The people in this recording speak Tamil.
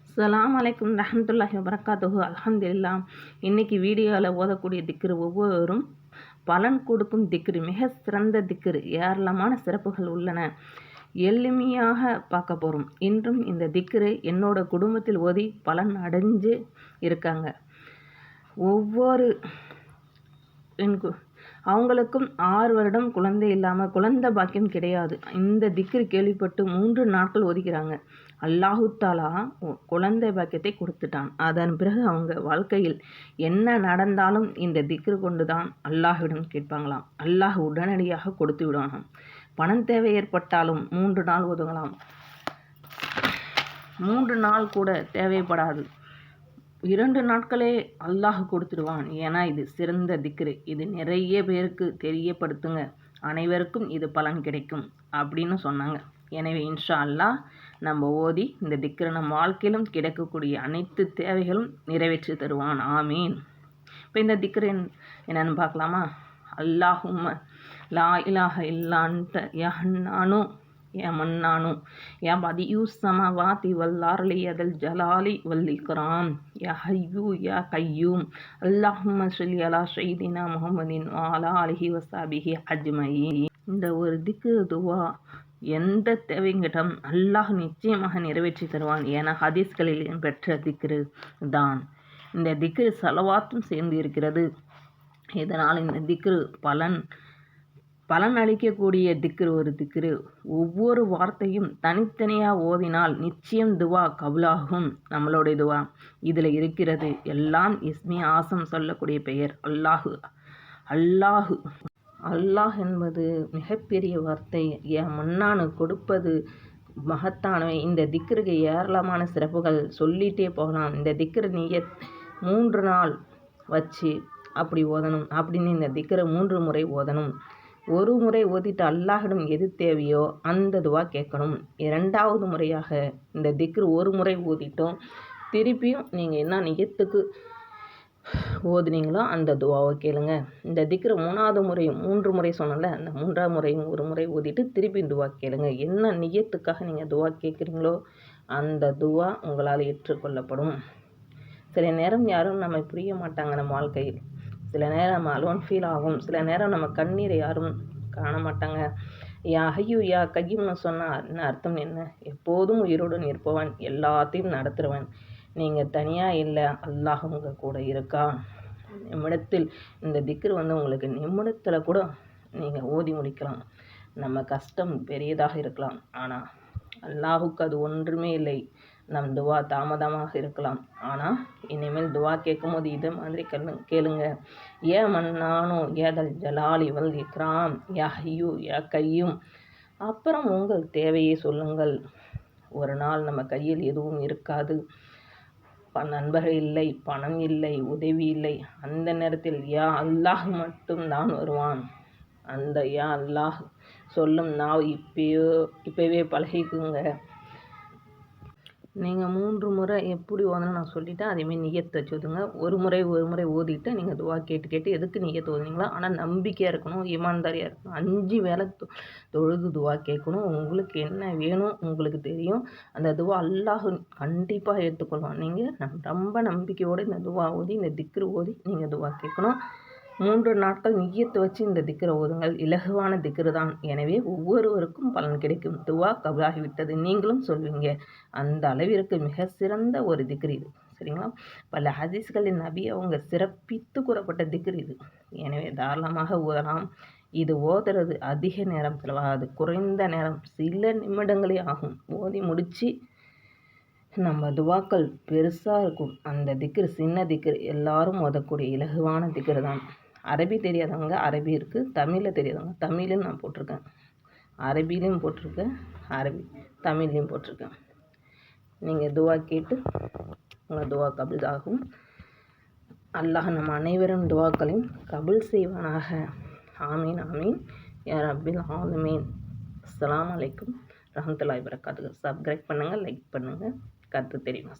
அஸ்ஸலாமு அலைக்கும் ரஹ்மத்துல்லாஹி வபரகாத்துஹு. அல்ஹம்துலில்லாஹ். இன்னைக்கு வீடியோவில் ஓதக்கூடிய திக்ரு ஒவ்வொருவரும் பலன் கொடுக்கும் திக்ரு, மிக சிறந்த திக்ரு, ஏராளமான சிறப்புகள் உள்ளன. எளிமையாக பார்க்க போகிறோம். இன்றும் இந்த திக்ரு என்னோட குடும்பத்தில் ஓதி பலன் அடைஞ்சு இருக்காங்க. ஒவ்வொரு அவங்களுக்கும் 6 வருடம் குழந்தை இல்லாமல் குழந்தை பாக்கியம் கிடையாது. இந்த திக்ரு கேள்விப்பட்டு 3 நாட்கள் ஒதுக்கிறாங்க. அல்லாஹு தாலா குழந்தை பாக்கியத்தை கொடுத்துட்டான். அதன் பிறகு அவங்க வாழ்க்கையில் என்ன நடந்தாலும் இந்த திக்ரு கொண்டு தான் அல்லாஹ்விடம் கேட்பாங்களாம். அல்லாஹ் உடனடியாக கொடுத்து விடுவானாம். பணம் தேவை ஏற்பட்டாலும் 3 நாள் ஒதுங்கலாம். 3 நாள் கூட தேவைப்படாது, 2 நாட்களே அல்லாஹ் கொடுத்துடுவான். ஏன்னா இது சிறந்த திக்ரு. இது நிறைய பேருக்கு தெரியப்படுத்துங்க, அனைவருக்கும் இது பலன் கிடைக்கும் அப்படின்னு சொன்னாங்க. எனவே இன்ஷா அல்லாஹ் நம்ம ஓதி இந்த திக்ரு நம்ம வாழ்க்கையிலும் கிடைக்கக்கூடிய அனைத்து தேவைகளும் நிறைவேற்றி தருவான். ஆமீன். இப்போ இந்த திக்ரு என்னன்னு பார்க்கலாமா? அல்லாஹும்ம லா இலாஹ இல்லா அன்த யா ஹன்னானு யா மன்னானு யா பதியு ஸமாவாதி வல் அர்லி யதல் ஜலாலி வல் இக்ராம் யா ஹய்யூ யா கய்யூம் அல்லாஹும்ம ஸல்லி அலா ஸய்யிதினா முஹம்மதின் வ அலா ஆலிஹி வஸஹ்பிஹி அஜ்மஈன். இந்த ஒரு திக்ரு துவா எந்த தேவைங்கிட்டம் அல்லாஹ் நிச்சயமாக நிறைவேற்றி தருவான். ஏன்னா ஹதீஸ்களில் பெற்ற திக்ரு தான். இந்த திக்ரு ஸலவாத்தும் சேர்ந்து இருக்கிறது. இதனால் இந்த திக்ரு பலன் அளிக்கக்கூடிய திக்ரு ஒரு திக்ரு. ஒவ்வொரு வார்த்தையும் தனித்தனியாக ஓதினால் நிச்சயம் துவா கபுலாகும். நம்மளுடைய துவா இதில் இருக்கிறது. எல்லாம் இஸ்மி ஆசம் சொல்லக்கூடிய பெயர் அல்லாஹு. அல்லாஹ் என்பது மிகப்பெரிய வார்த்தை. என் மன்னானு கொடுப்பது மகத்தானவை. இந்த திக்ருக்கு ஏராளமான சிறப்புகள் சொல்லிகிட்டே போகலாம். இந்த திக்ரு நீங்க 3 நாள் வச்சு அப்படி ஓதணும். அப்படின்னு இந்த திக்ரை 3 முறை ஓதணும். ஒரு முறை ஓதிட்டு அல்லாஹிடம் எது தேவையோ அந்த துவா கேட்கணும். 2வது முறையாக இந்த திக்ரு ஒரு முறை ஓதிட்டோம், திருப்பியும் நீங்கள் என்ன நியத்துக்கு ஓதுனீங்களோ அந்த துவாவை கேளுங்க. இந்த திக்ரு 3வது முறை 3 முறை சொன்னல, அந்த 3வது முறையும் ஒரு முறை ஓதிட்டு திருப்பி துவா கேளுங்க. என்ன நியத்துக்காக நீங்கள் துவா கேட்குறீங்களோ அந்த துவா உங்களால் ஏற்றுக்கொள்ளப்படும். சில நேரம் யாரும் நம்ம புரிய மாட்டாங்க. நம்ம வாழ்க்கையில் சில நேரம் நம்ம அலோன் ஃபீல் ஆகும். சில நேரம் நம்ம கண்ணீரை யாரும் காண மாட்டாங்க. யா ஹய்யூ யா கய்யூம்னு சொன்னால் என்ன அர்த்தம்? என்ன? எப்போதும் உயிருடன் இருப்பவன், எல்லாத்தையும் நடத்துகிறவன். நீங்கள் தனியாக இல்லை, அல்லாஹ் உங்கள் கூட இருக்கா. நிமிடத்தில் இந்த திக்ரு உங்களுக்கு நிமிடத்தில் கூட நீங்கள் ஓதி முடிக்கலாம். நம்ம கஷ்டம் பெரியதாக இருக்கலாம், ஆனால் அல்லாஹுக்கு அது ஒன்றுமே இல்லை. நம் துவா தாமதமாக இருக்கலாம், ஆனால் இனிமேல் துவா கேட்கும் போது இதை மாதிரி கேளுங்க. ஏ மன்னானோ ஏதல் ஜலாலி வல் இக்ராம் யா ஹய்யூ யா கையும். அப்புறம் உங்கள் தேவையை சொல்லுங்கள். ஒரு நாள் நம்ம கையில் எதுவும் இருக்காது, நண்பர்கள் இல்லை, பணம் இல்லை, உதவி இல்லை. அந்த நேரத்தில் யா அல்லாஹ் மட்டும் தான் வருவான். அந்த யா அல்லாஹ் சொல்லும் நான் இப்போவே பழகிக்குங்க. நீங்கள் 3 முறை எப்படி ஓதணும் நான் சொல்லிவிட்டேன். அதேமாதிரி நியத்து வச்சு ஓதுங்க. ஒரு முறை ஓதிட்டு நீங்கள் துவா கேட்டு எதுக்கு நியத்து ஓதுனீங்களா, ஆனால் நம்பிக்கையாக இருக்கணும், ஈமான்தாரியாக இருக்கணும். 5 வேளை தொழுது துவா கேட்கணும். உங்களுக்கு என்ன வேணும் உங்களுக்கு தெரியும். அந்த துவா அல்லாஹ் கண்டிப்பாக ஏற்றுக்கொள்வான். நீங்கள் ரொம்ப நம்பிக்கையோடு இந்த துவா ஓதி இந்த திக்ரு ஓதி நீங்கள் துவா கேட்கணும். 3 நாட்கள் நியத்து வச்சு இந்த திக்ரை ஓதுங்கள். இலகுவான திக்ரு தான். எனவே ஒவ்வொருவருக்கும் பலன் கிடைக்கும். துவா கபுலாகிவிட்டது நீங்களும் சொல்வீங்க. அந்த அளவிற்கு மிக சிறந்த ஒரு திக்ரு இது. சரிங்களா? பல ஹதீஸ்களின் நபி அவங்க சிறப்பித்து கூறப்பட்ட திக்ரு இது. எனவே தாராளமாக ஓதலாம். இது ஓதுறது அதிக நேரம் செலவாகாது, குறைந்த நேரம், சில நிமிடங்களே ஆகும். ஓதி முடித்து நம்ம துவாக்கள் பெருசாக இருக்கும். அந்த திக்ரு சின்ன திக்ரு, எல்லாரும் ஓதக்கூடிய இலகுவான திக்ரு தான். அரபி தெரியாதவங்க அரபி இருக்குது, தமிழில் தெரியாதவங்க தமிழ்லையும் நான் போட்டிருக்கேன், அரபிலையும் போட்டிருக்கேன், தமிழ்லையும் போட்டிருக்கேன். நீங்கள் துவா கேட்டு உங்கள் துவா கபுல் ஆகும். அல்லாஹ் நம்ம அனைவரும் துவாக்களையும் கபுல் செய்வானாக. ஆமீன் ஆமீன் யா ரப்பில் ஆலமீன். அஸ்ஸலாமு அலைக்கும் ரஹ்மத்துல்லாஹி வபரகாத்துஹு. சப்ஸ்கிரைப் பண்ணுங்கள், லைக் பண்ணுங்கள், கருத்து தெரியுமா?